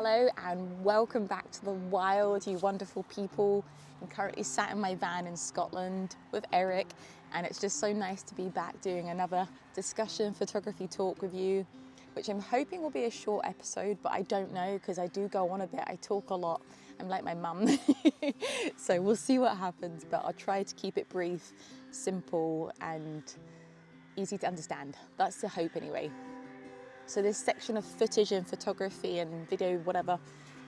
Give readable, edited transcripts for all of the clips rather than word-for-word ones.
Hello and welcome back to the wild, you wonderful people. I'm currently sat in my van in Scotland with Eric, and it's just so nice to be back doing another discussion photography talk with you, which I'm hoping will be a short episode, but I don't know because I do go on a bit. I talk a lot. I'm like my mum. So we'll see what happens, but I'll try to keep it brief, simple and easy to understand. That's the hope anyway. So this section of footage and photography and video, whatever,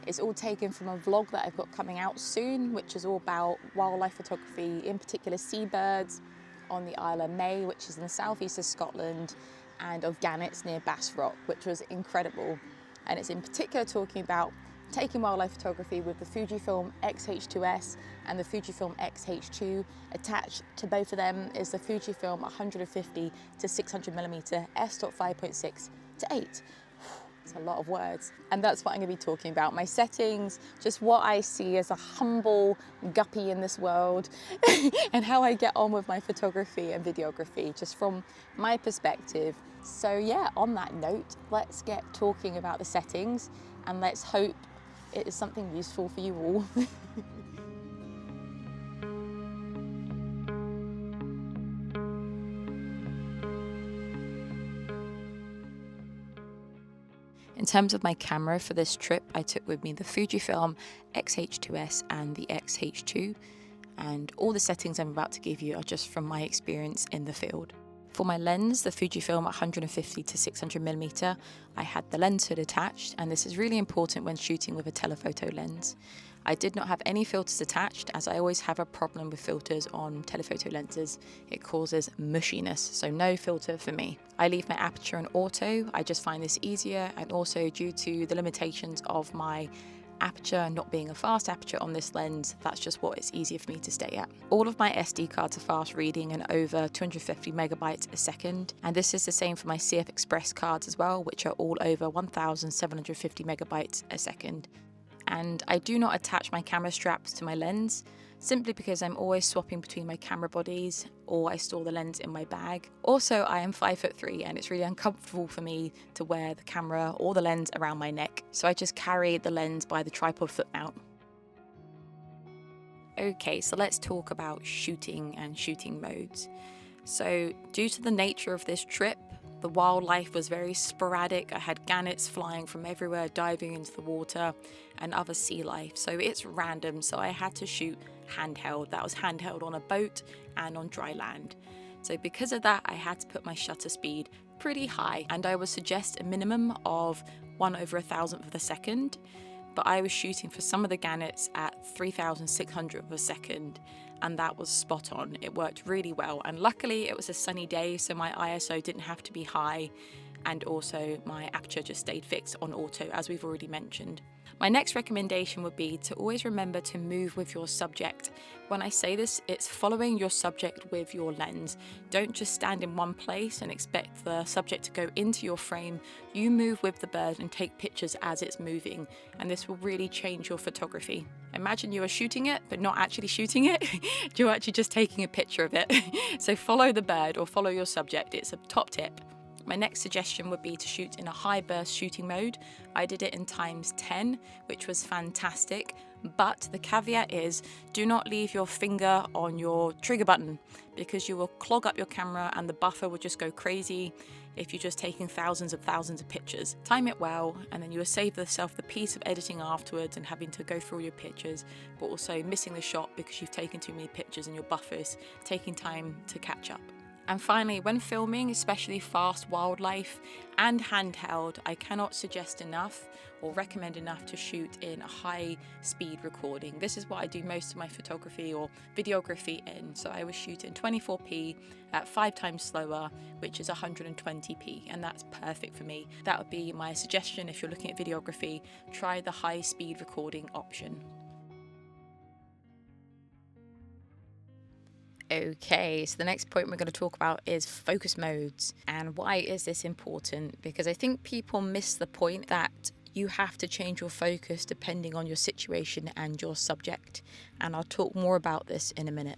is all taken from a vlog that I've got coming out soon, which is all about wildlife photography, in particular seabirds on the Isle of May, which is in the southeast of Scotland, and of gannets near Bass Rock, which was incredible. And it's in particular talking about taking wildlife photography with the Fujifilm X-H2S and the Fujifilm X-H2. Attached to both of them is the Fujifilm 150 to 600mm f/5.6 to 8. It's a lot of words. And that's what I'm going to be talking about. My settings, just what I see as a humble guppy in this world, and how I get on with my photography and videography, just from my perspective. So yeah, on that note, let's get talking about the settings, and let's hope it is something useful for you all. In terms of my camera for this trip, I took with me the Fujifilm X-H2S and the X-H2, and all the settings I'm about to give you are just from my experience in the field. For my lens, the Fujifilm 150 to 600mm, I had the lens hood attached, and this is really important when shooting with a telephoto lens. I did not have any filters attached, as I always have a problem with filters on telephoto lenses. It causes mushiness, so no filter for me. I leave my aperture on auto. I just find this easier, and also due to the limitations of my aperture not being a fast aperture on this lens, that's just what it's easier for me to stay at. All of my SD cards are fast reading and over 250 megabytes a second, and this is the same for my CF Express cards as well, which are all over 1750 megabytes a second. And I do not attach my camera straps to my lens, simply because I'm always swapping between my camera bodies, or I store the lens in my bag. Also, I am 5'3" and it's really uncomfortable for me to wear the camera or the lens around my neck, so I just carry the lens by the tripod foot mount. Okay, so let's talk about shooting and shooting modes. So due to the nature of this trip, the wildlife was very sporadic. I had gannets flying from everywhere, diving into the water, and other sea life. So it's random, so I had to shoot handheld. That was handheld on a boat and on dry land. So because of that, I had to put my shutter speed pretty high, and I would suggest a minimum of 1/1000th of a second. But I was shooting for some of the gannets at 3600th of a second, and that was spot on. It worked really well, and luckily it was a sunny day, so my ISO didn't have to be high, and also my aperture just stayed fixed on auto, as we've already mentioned. My next recommendation would be to always remember to move with your subject. When I say this, it's following your subject with your lens. Don't just stand in one place and expect the subject to go into your frame. You move with the bird and take pictures as it's moving, and this will really change your photography. Imagine you are shooting it, but not actually shooting it. You're actually just taking a picture of it. So follow the bird or follow your subject. It's a top tip. My next suggestion would be to shoot in a high burst shooting mode. I did it in ×10, which was fantastic, but the caveat is do not leave your finger on your trigger button, because you will clog up your camera and the buffer will just go crazy if you're just taking thousands of pictures. Time it well, and then you will save yourself the piece of editing afterwards and having to go through all your pictures, but also missing the shot because you've taken too many pictures and your buffer's taking time to catch up. And finally, when filming, especially fast wildlife and handheld, I cannot suggest enough or recommend enough to shoot in a high speed recording. This is what I do most of my photography or videography in. So I would shoot in 24p at 5 times slower, which is 120p, and that's perfect for me. That would be my suggestion if you're looking at videography. Try the high speed recording option. Okay, so the next point we're going to talk about is focus modes. And why is this important? Because I think people miss the point that you have to change your focus depending on your situation and your subject. And I'll talk more about this in a minute.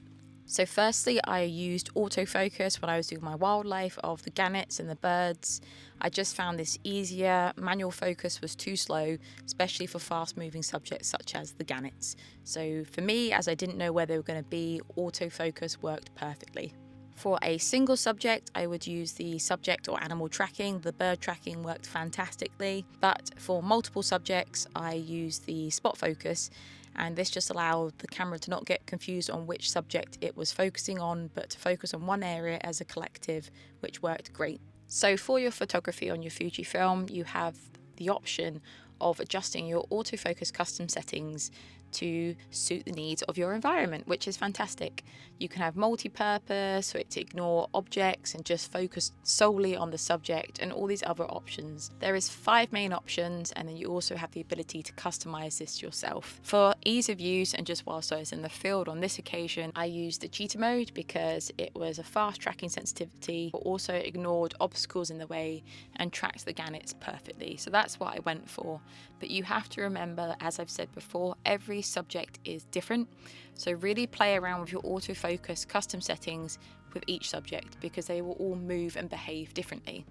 So firstly, I used autofocus when I was doing my wildlife of the gannets and the birds. I just found this easier. Manual focus was too slow, especially for fast moving subjects such as the gannets. So for me, as I didn't know where they were going to be, autofocus worked perfectly. For a single subject, I would use the subject or animal tracking. The bird tracking worked fantastically. But for multiple subjects, I used the spot focus. And this just allowed the camera to not get confused on which subject it was focusing on, but to focus on one area as a collective, which worked great. So for your photography on your Fujifilm, you have the option of adjusting your autofocus custom settings to suit the needs of your environment, which is fantastic. You can have multi-purpose for it to ignore objects and just focus solely on the subject, and all these other options. There is 5 main options, and then you also have the ability to customize this yourself. For ease of use and just whilst I was in the field on this occasion, I used the cheetah mode because it was a fast tracking sensitivity, but also ignored obstacles in the way and tracked the gannets perfectly. So that's what I went for. But you have to remember that, as I've said before, every subject is different. So really play around with your autofocus custom settings with each subject, because they will all move and behave differently.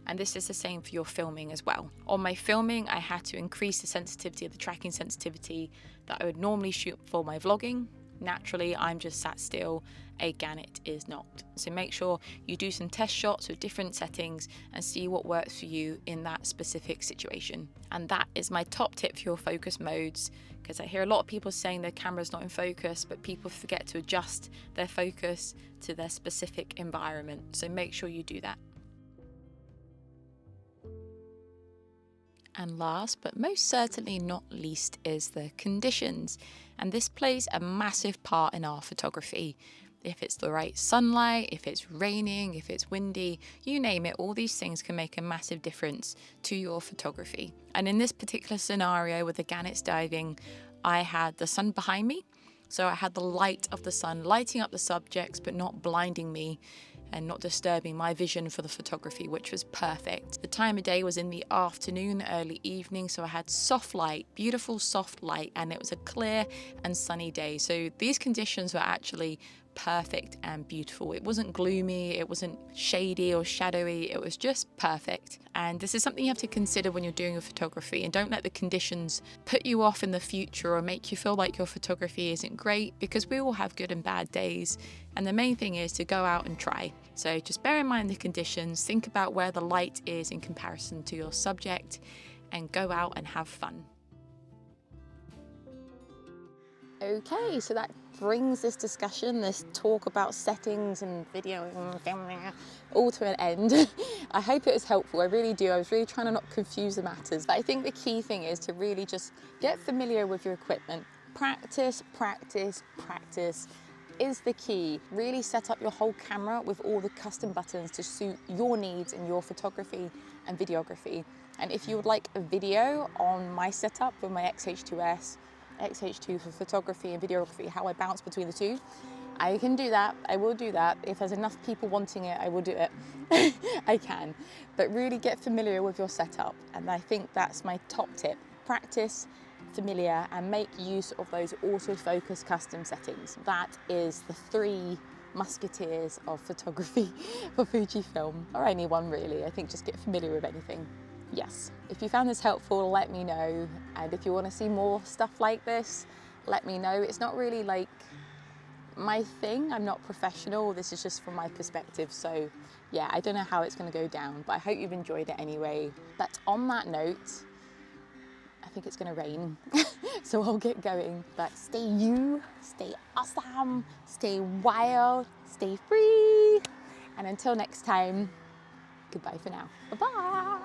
And this is the same for your filming as well. On my filming, I had to increase the sensitivity of the tracking sensitivity that I would normally shoot for my vlogging. Naturally, I'm just sat still, a gannet is not. So make sure you do some test shots with different settings and see what works for you in that specific situation. And that is my top tip for your focus modes, because I hear a lot of people saying their camera's not in focus, but people forget to adjust their focus to their specific environment. So make sure you do that. And last, but most certainly not least, is the conditions. And this plays a massive part in our photography. If it's the right sunlight, if it's raining, if it's windy, you name it, all these things can make a massive difference to your photography. And in this particular scenario with the gannets diving, I had the sun behind me. So I had the light of the sun lighting up the subjects, but not blinding me and not disturbing my vision for the photography, which was perfect. The time of day was in the afternoon, early evening, so I had soft light, beautiful soft light, and it was a clear and sunny day. So these conditions were actually perfect and beautiful. It wasn't gloomy, it wasn't shady or shadowy, it was just perfect. And this is something you have to consider when you're doing your photography, and don't let the conditions put you off in the future or make you feel like your photography isn't great, because we all have good and bad days. And the main thing is to go out and try. So just bear in mind the conditions, think about where the light is in comparison to your subject, and go out and have fun. Okay, so that brings this discussion, this talk about settings and video and filming, all to an end. I hope it was helpful, I really do. I was really trying to not confuse the matters. But I think the key thing is to really just get familiar with your equipment. Practice, practice, practice is the key. Really set up your whole camera with all the custom buttons to suit your needs in your photography and videography. And if you would like a video on my setup with my X-H2S, X-H2 for photography and videography, how I bounce between the two, I can do that. I will do that. If there's enough people wanting it, I will do it. I can. But really get familiar with your setup. And I think that's my top tip. Practice, familiar, and make use of those autofocus custom settings. That is the 3 musketeers of photography for Fujifilm, or anyone really. I think just get familiar with anything. Yes, if you found this helpful, let me know. And if you want to see more stuff like this, let me know. It's not really like my thing. I'm not professional. This is just from my perspective. So yeah, I don't know how it's going to go down, but I hope you've enjoyed it anyway. But on that note, I think it's going to rain, so I'll get going. But stay you, stay awesome, stay wild, stay free. And until next time, goodbye for now. Bye-bye.